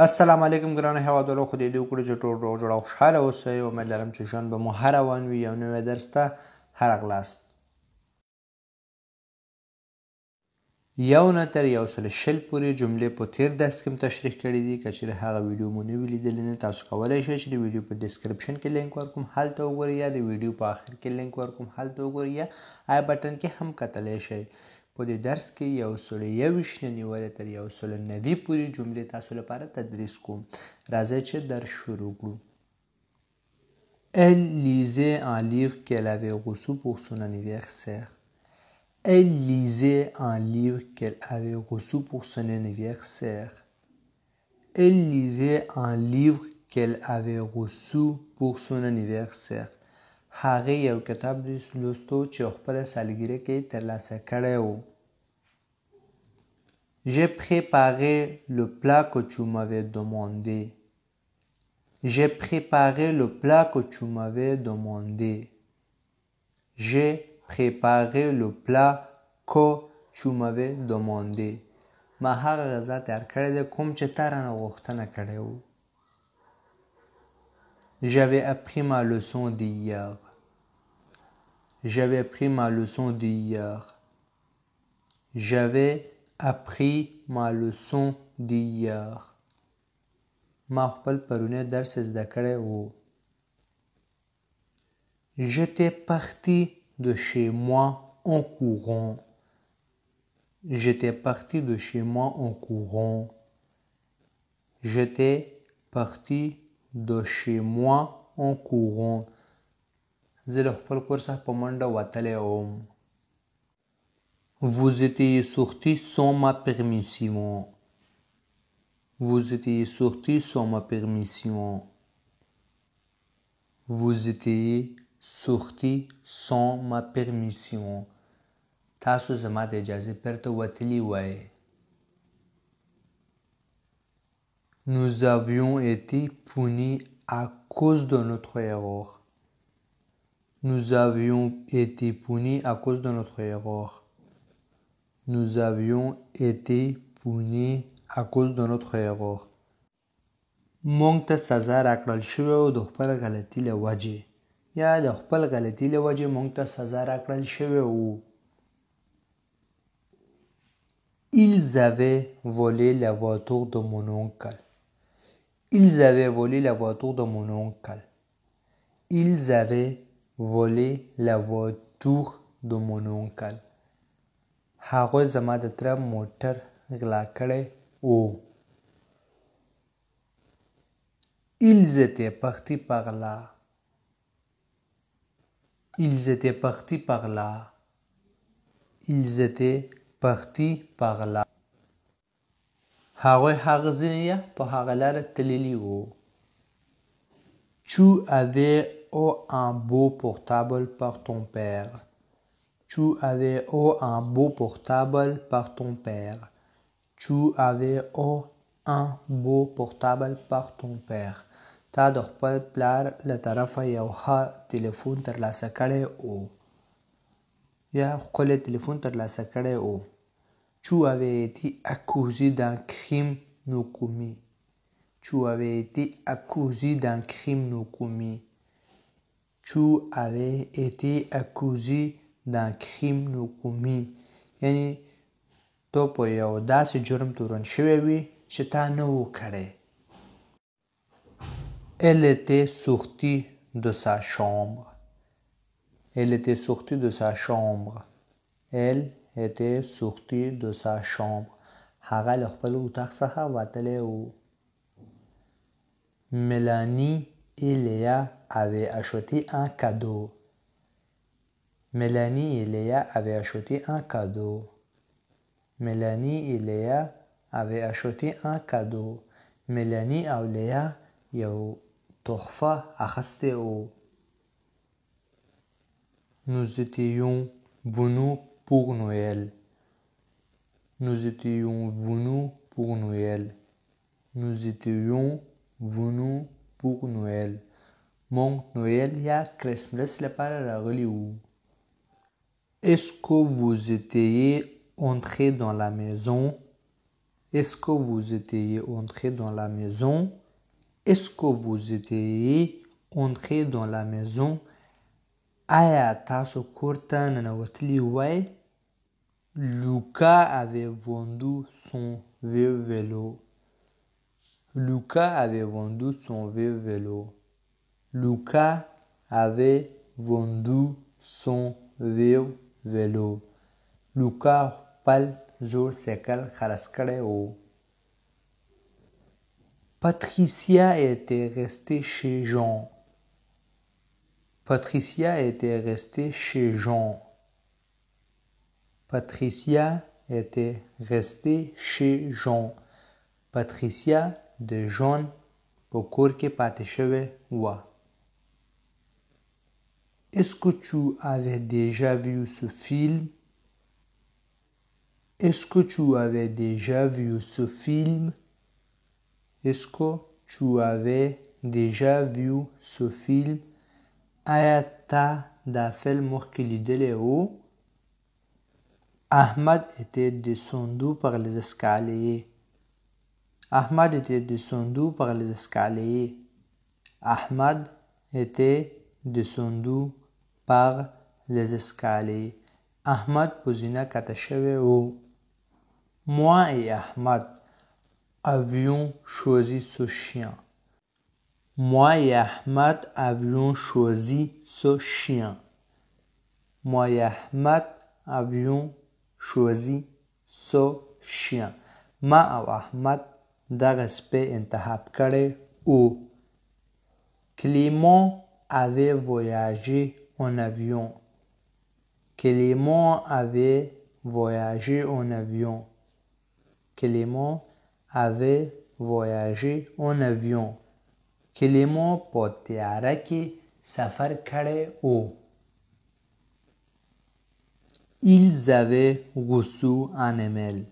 السلام علیکم ګرانو هیوادوالو، خدای دې وکړي چې ټول روغ جوړ او خوشحاله اوسئ. امید لرم چې ژوند به مو ښه روان وي. یو نوی درس ته هرغلاست. یو نه تر 120 پورې جملې په تیر درس کې م تشریح کړي دي. که چیرې هغه ویډیو مو نه وي لیدلې نه، تاسو کولی شئ چې د ویډیو په ډسکرپشن کې لینک ورکوم، هلته وګورئ، یا د ویډیو په آخر کې لینک ورکوم، هلته وګورئ، یا آی بټن کې هم کتلی شئ. په دې درس کې 121 نه نیولې تر 190 پورې جملې تاسو لپاره تدریس کوم. راځئ چې درس شروع کړو. Elle lisait un livre qu'elle avait reçu pour son anniversaire. Elle lisait un livre qu'elle avait reçu pour son anniversaire. Elle lisait un livre qu'elle avait reçu pour son anniversaire. هغې یو کتاب لوستو چې خپله سالګرې کې یې ترلاسه کړی و. J'ai préparé le plat que tu m'avais demandé. J'ai préparé le plat que tu m'avais demandé. J'ai préparé le plat que tu m'avais demandé. ما هغه غذا تیار کړی دی کوم چې تا رانه غوښتنه کړې و. J'avais appris ma leçon d'hier. J'avais appris ma leçon d'hier. J'avais appris ma leçon d'hier. ما خپل پرونی درس زده کړی و. J'étais parti de chez moi en courant. J'étais parti de chez moi en courant. J'étais parti de chez moi en courant. زه له خپل کور څخه په منډه وتلی وم. Vous étiez sorti sans ma permission. Vous étiez sorti sans ma permission. Vous étiez sorti sans ma permission. تاسو زما د اجازې پرته وتلي وای. Nous avions été punis à cause de notre erreur. Nous avions été punis à cause de notre erreur. Nous avions été punis à cause de notre erreur. مونږ ته سزا راکړل شوې وه د خپل غلطي له وجې، یا د خپل غلطي له وجې مونږ ته سزا راکړل شوې وه. Ils avaient volé la voiture de mon oncle. Ils avaient volé la voiture de mon oncle. Ils avaient volé la voiture de mon oncle. هغوی زما د تره موټر غلا کړی و. Ils étaient partis par là. Ils étaient partis par là. Ils étaient partis par là. هغوی هغه ځای په هغه لاره تللي وو. Tu avais un beau portable par ton père. Tu avais un beau portable par ton père. Tu avais un beau portable par ton père. تا د خپل پلار له طرفه یو ښه تلیفون ترلاسه کړی و، یا ښکلی تلیفون ترلاسه کړی و. Tu avais été accusé d'un crime non commis. Tu avais été accusé d'un crime non commis. Tu avais été accusé d'un crime non commis. یعنی تو په یو داسې جرم تورن شوی وي چې تا نه و کړی. Elle était sortie de sa chambre. Elle était sortie de sa chambre. Elle était sortie de sa chambre. هغه له خپل اتاق څخه وتلی و. Mélanie et Léa avaient acheté un cadeau. Mélanie et Léa avaient acheté un cadeau. Mélanie et Léa avaient acheté un cadeau. Mélanie او لیا یو تحفه اخستی و. Nous étions venus pour Noël. Nous étions venus pour Noël. Nous étions venus pour Noël. مونږ نویل یا کرسمس لپاره راغلي وو. Est-ce que vous étiez entré dans la maison? Est-ce que vous étiez entré dans la maison? Est-ce que vous étiez entré dans la maison? آیا تاسو کور ته ننوتلی وای؟ Luca avait vendu son vieux vélo. Luca avait vendu son vieux vélo. Luca avait vendu son vieux vélo. Luca خپل زوړ سایکل خرڅ کړی و. Patricia était restée chez Jean. Patricia était restée chez Jean. Patricia était restée chez Jean. Patricia de Jean په کور کې پاتې شوې وه. Est-ce que tu avais déjà vu ce film? Est-ce que tu avais déjà vu ce film? Est-ce que tu avais déjà vu ce film? آیا تا دا فلم مخکې لیدلی و؟ Ahmad était descendu par les escaliers. Ahmad était descendu par les escaliers. Ahmad était descendu par les escaliers. Ahmad په زینه کښته شوی و. Moi et Ahmad avions choisi ce chien. Moi et Ahmad avions choisi ce chien. Moi et Ahmad avions choisi ce chien. ما او احمد دغه سپی انتخاب کړی و. Clément avait voyagé en avion. Clément avait voyagé en avion. Clément avait voyagé en avion. Clément په طیاره کې سفر کړی و. Ils avaient reçu un email.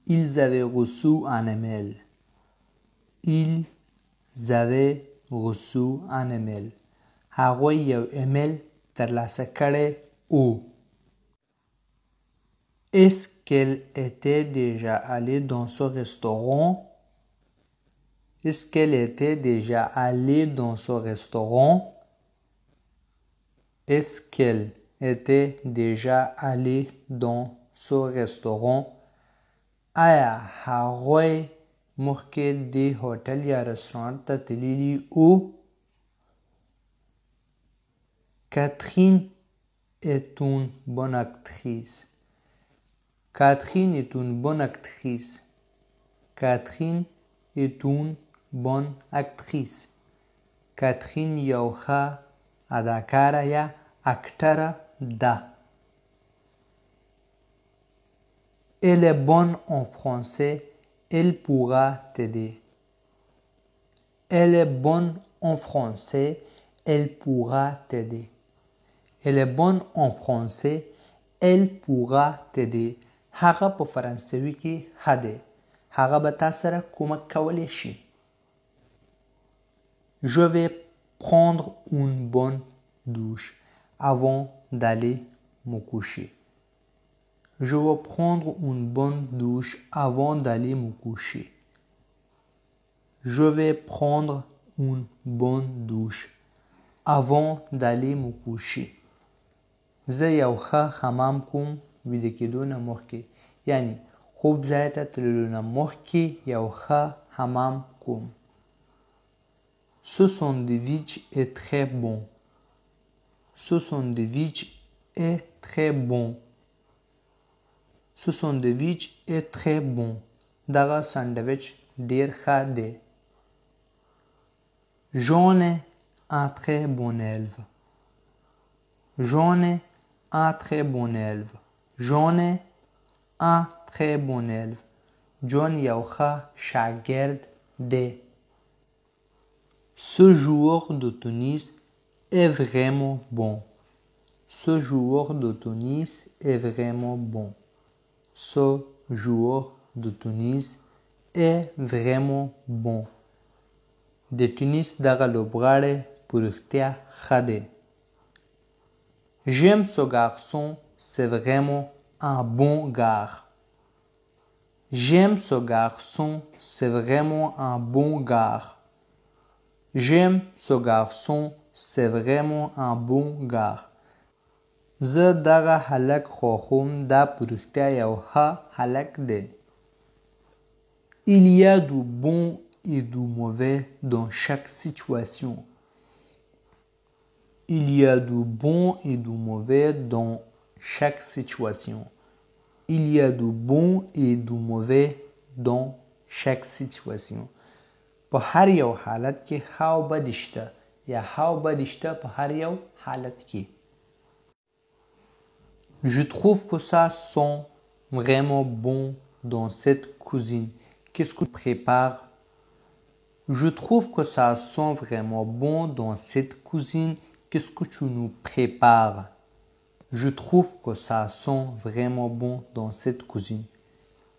Ils avaient reçu un email. Ils avaient reçu un email. هغوی یو ایمیل ترلاسه کړی و. Est-ce qu'elle était déjà allée dans ce restaurant? Est-ce qu'elle était déjà allée dans ce restaurant? Est-ce qu'elle était déjà allée dans ce restaurant? آیا هغوی مخکې دې هوټل یا رستورانت ته تللي و؟ Catherine est une bonne actrice. Catherine est une bonne actrice. Catherine est une bonne actrice. Catherine یو ښه اداکاره یا اکټره ده. Elle est bonne en français. Elle pourra t'aider. Elle est bonne en français. Elle pourra t'aider. Elle est bonne en français. Elle pourra t'aider. هغه په فرانسوي کې ښه دی. هغه به تا سره کومک کولی شي. Je vais prendre une bonne douche avant d'aller me coucher. Je vais prendre une bonne douche avant d'aller me coucher. Je vais prendre une bonne douche avant d'aller me coucher. زه یو ښه حمام کوم ویده کېدو نه مخکې. یعنی خوب ځای ته تللو نه مخکې یو ښه حمام کوم. Ce sandwich est très bon. Ce sandwich est très bon. Ce sandwich est très bon. دغه ساندویچ ډیر ښه دی. Jean est un très bon élève. Jean est un très bon élève. Jean est un très bon élève. John یو ښه شاګرد دی. Ce joueur de tennis est vraiment bon. Ce joueur de tennis est vraiment bon. Ce joueur de tennis est vraiment bon. د ټینیس دغه لوبغاړی په رښتیا ښه دی. J'aime ce garçon, c'est vraiment un bon gars. J'aime ce garçon, c'est vraiment un bon gars. J'aime ce garçon, c'est vraiment un bon gars. زه دغه هلک خوښوم دا په رښتیا یو ښه هلک دی. Il y a du bon et du mauvais dans chaque situation. Il y a du bon et du mauvais dans chaque situation. Il y a du bon et du mauvais dans chaque situation. په هر یو حالت کې ښه او بد شته یا ښه او بد شته په هر یو حالت کې. Je trouve que ça sent vraiment bon dans cette cuisine. Qu'est-ce que tu prépares? Je trouve que ça sent vraiment bon dans cette cuisine. Qu'est-ce que tu nous prépares? Je trouve que ça sent vraiment bon dans cette cuisine.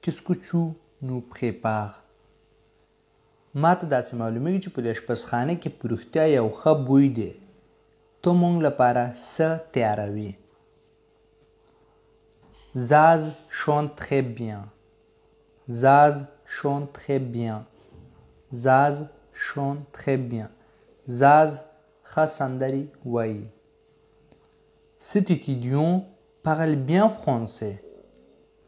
Qu'est-ce que tu nous prépares? ما ته داسې معلومیږي چې په دې اشپزخانه کې په رښتیا یو ښه بوی دی. ته موږ لپاره څه تیاروې؟ Zaz chante très bien. Zaz chante très bien. Zaz chante très bien. Zaz ښه سندرې وایي. Cet étudiant parle bien français.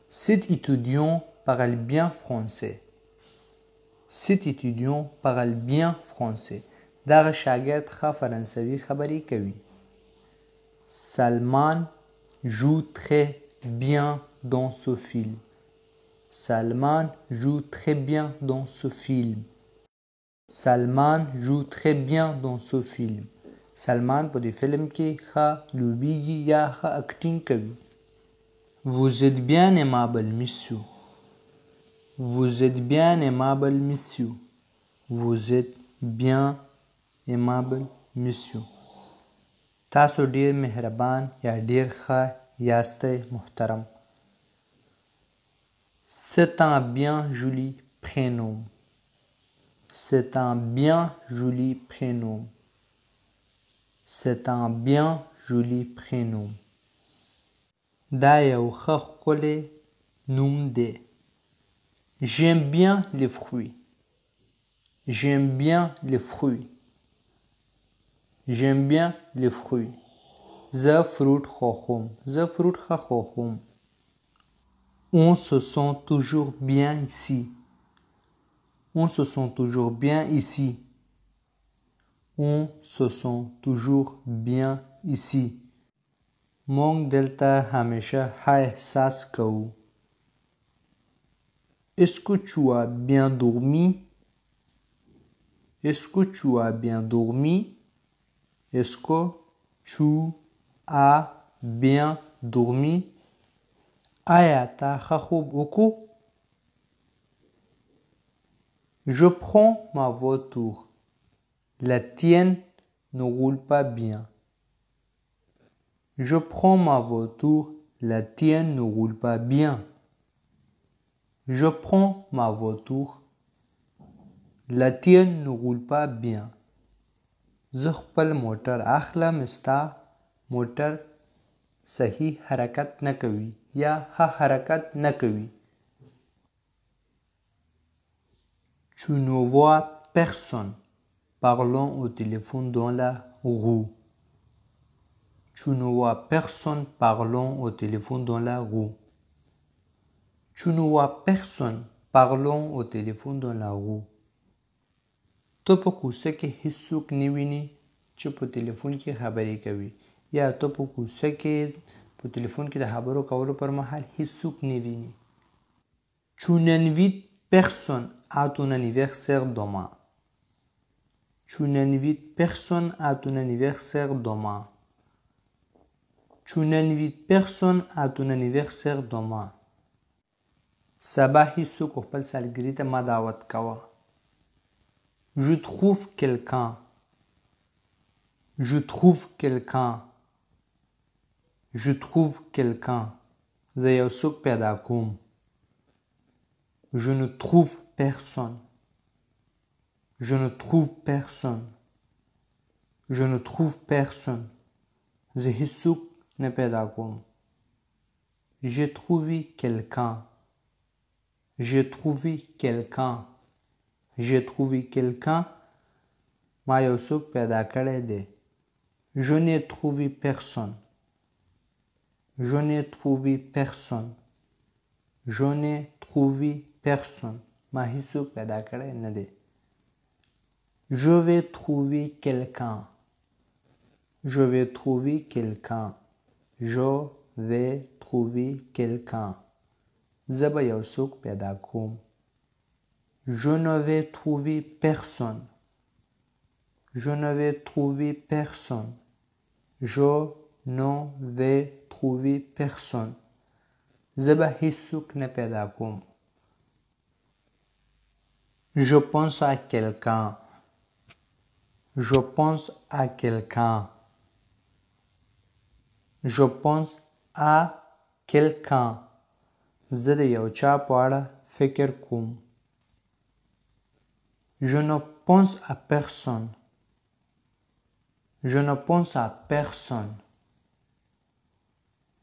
Cet étudiant parle bien français. Cet étudiant parle bien français. دغه شاګرد ښه فرانسوي خبرې کوي. Salman joue très bien dans ce film. Salman joue très bien dans ce film. Salman joue très bien dans ce film. Salman په دې فلم کې ښه لوبیږي یا ښه اکټینګ کوي. Vous êtes bien aimable, monsieur. Vous êtes bien aimable, monsieur. Vous êtes bien aimable, monsieur. تاسو ډیر مهربان یا ډیر ښه یاستئ محترم. C'est un bien joli prénom. C'est un bien joli prénom. C'est un bien joli prénom. دا یو ښه ښکلی نوم دی. J'aime bien les fruits. J'aime bien les fruits. J'aime bien les fruits. زه فروټ خوښوم. زه فروټ ښه خوښوم. On se sent toujours bien ici. On se sent toujours bien ici. On se sent toujours bien ici. موږ دلته همیشه ښه احساس کوو. Est-ce que tu as bien dormi? Est-ce que tu as bien dormi? Est-ce que tu as bien dormi? آیا تا ښه خوب وکړو؟ Je prends ma voiture. La tienne ne roule pas bien. Je prends ma voiture. La tienne ne roule pas bien. Je prends ma voiture. La tienne ne roule pas bien. زه خپل موټر اخلم ستا موټر صحیح حرکت نه کوي یا ښه حرکت نه کوي. Tu ne vois personne parlant au téléphone dans la rue. Tu ne vois personne parlant au téléphone dans la rue. Tu ne vois personne parlant au téléphone dans la rue. ته په کوڅه کې هیڅوک نه ویني چې په تلیفون کې خبرې کوي یا ته په کوڅه کې په تلیفون کې د خبرو کولو پر مهال هیڅوک نه ویني. Tu n'invites personne à ton anniversaire demain. Tu n'invites personne à ton anniversaire demain. Tu n'invites personne à ton anniversaire demain. سبا هیڅوک خپل سالګرې ته مه دعوت کوه. Je trouve quelqu'un. Je trouve quelqu'un. Je trouve quelqu'un. زه یو څوک پیدا کوم. Je ne trouve personne. Je ne trouve personne. Je ne trouve personne. زه هیڅوک نه پیدا کوم. J'ai trouvé quelqu'un. J'ai trouvé quelqu'un. J'ai trouvé quelqu'un. ما یو څوک پیدا کړی دی. Je n'ai trouvé personne. Je n'ai trouvé personne. Je n'ai trouvé personne. ما هیڅوک پیدا کړی نه دی. Je vais trouver quelqu'un. Je vais trouver quelqu'un. Je vais trouver quelqu'un. زه به یو څوک پیدا کوم. Je ne vais trouver personne. Je ne vais trouver personne. Je ne vais trouver personne. زه به هیڅوک نه پیدا کوم. Je pense à quelqu'un. Je pense à quelqu'un. Je pense à quelqu'un. زه د یو چا په اړه فکر کوم. Je ne pense à personne. Je ne pense à personne.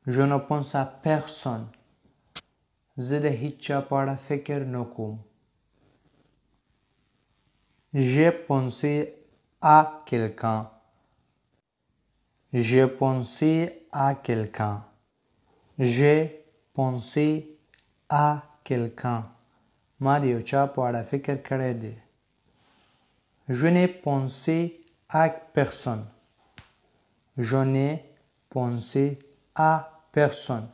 Je ne pense à personne. زه د هیڅ چا په اړه فکر نه کوم. J'ai pensé à quelqu'un. J'ai pensé à quelqu'un. J'ai pensé à quelqu'un. ما د یو چا په اړه فکر کړی دی. Je n'ai pensé à personne. Je n'ai pensé à personne.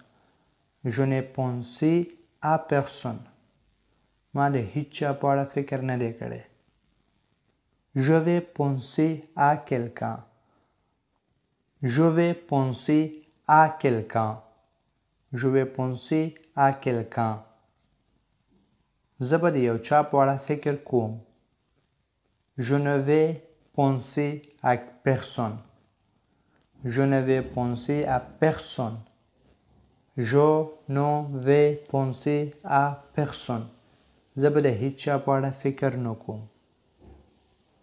Je n'ai pensé à personne. ما د هیڅ چا په اړه فکر نه دی کړی. Je vais penser à quelqu'un. Je vais penser à quelqu'un. Je vais penser à quelqu'un. زه به د یو چا په اړه فکر کوم. Je ne vais penser à personne. Je ne vais penser à personne. Je ne vais penser à personne. زه به د هیڅ چا په اړه فکر نه کوم.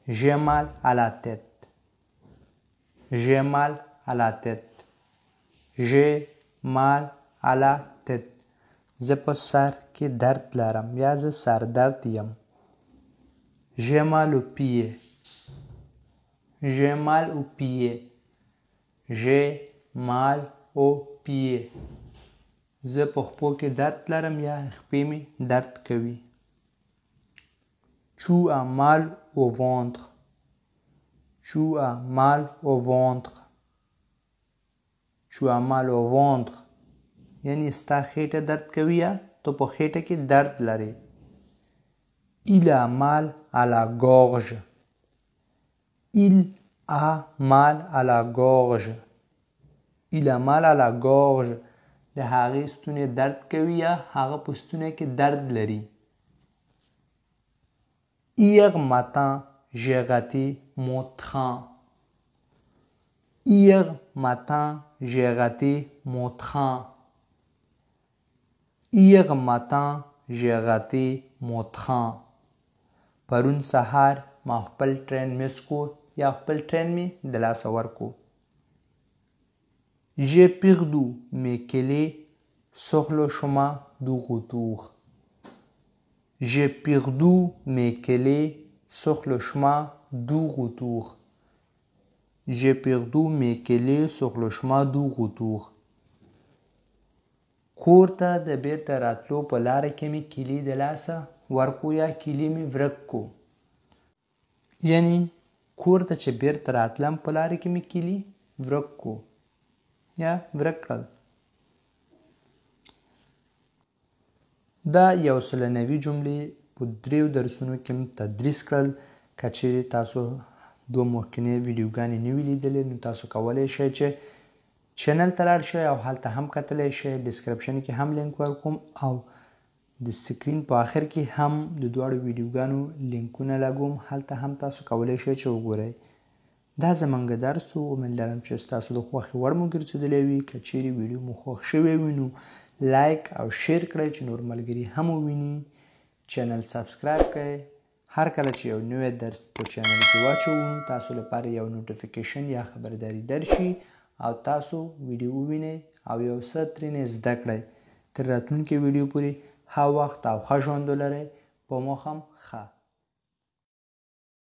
J'ai mal à la tête. J'ai mal à la tête. J'ai mal à la tête. زه په سر کې درد لرم یا زه سردرد یم. J'ai mal au pied. J'ai mal au pied. J'ai mal au pied. زه په خپو کې درد لرم یا خپې مې درد کوي. Tu as mal au ventre. Tu as mal au ventre. Tu as mal au ventre. یعنی ستا خېټه درد کوي یا تو په خېټه کې درد لري. Il a mal à la gorge. Il a mal à la gorge. Il a mal à la gorge. د هغې ستونی درد کوي یا هغه په ستوني کې درد لري. Hier matin, j'ai raté mon train. Hier matin, j'ai raté mon train. Hier matin, j'ai raté mon train. پرون سهار ما خپل ټرین مس کو یا خپل ټرین مې د لاسه ورکو. J'ai perdu mes clés sur le chemin du retour. J'ai perdu mes clés sur le chemin du retour. J'ai perdu mes clés sur le chemin du retour. کور ته د بیرته راتلو په لاره کې مې کیلي د لاسه ورکو یا کیلي مې ورک کو. یعنی کور ته چې بیرته راتلم په لاره کې مې کیلي ورک کو یا ورک کړل. دا یو سلنوي جملې په 3 درسونو کې تدریس کړل. که چیرې تاسو 2 مخکینی ویډیوګانې نه وي لیدلې نو تاسو کولی شئ چې چینل ته لاړ شئ او هلته هم کتلی شئ. ډسکرپشن کې هم لینک ورکوم او د سکرین په آخر کې هم د دواړو ویډیوګانو لینکونه لګوم. هلته هم تاسو کولی شئ چې وګورئ. دا زموږ درس و. امید لرم چې ستاسو د خوښې وړ مو ګرځېدلی وي. که چیرې ویډیو مو خوښ شوی وي نو لایک او شیر کړئ چې نور ملګري هم وویني. چینل سبسکرایب کړئ. هر کله چې یو نوی درس په چینل کې واچوو تاسو لپاره یو نوټیفیکیشن یا خبرداری درشي او تاسو ویډیو ووینئ او یو څه ترېنې زده کړئ. تر راتلونکي ویډیو پورې ښه وخت او ښه ژوند ولرئ. په موخه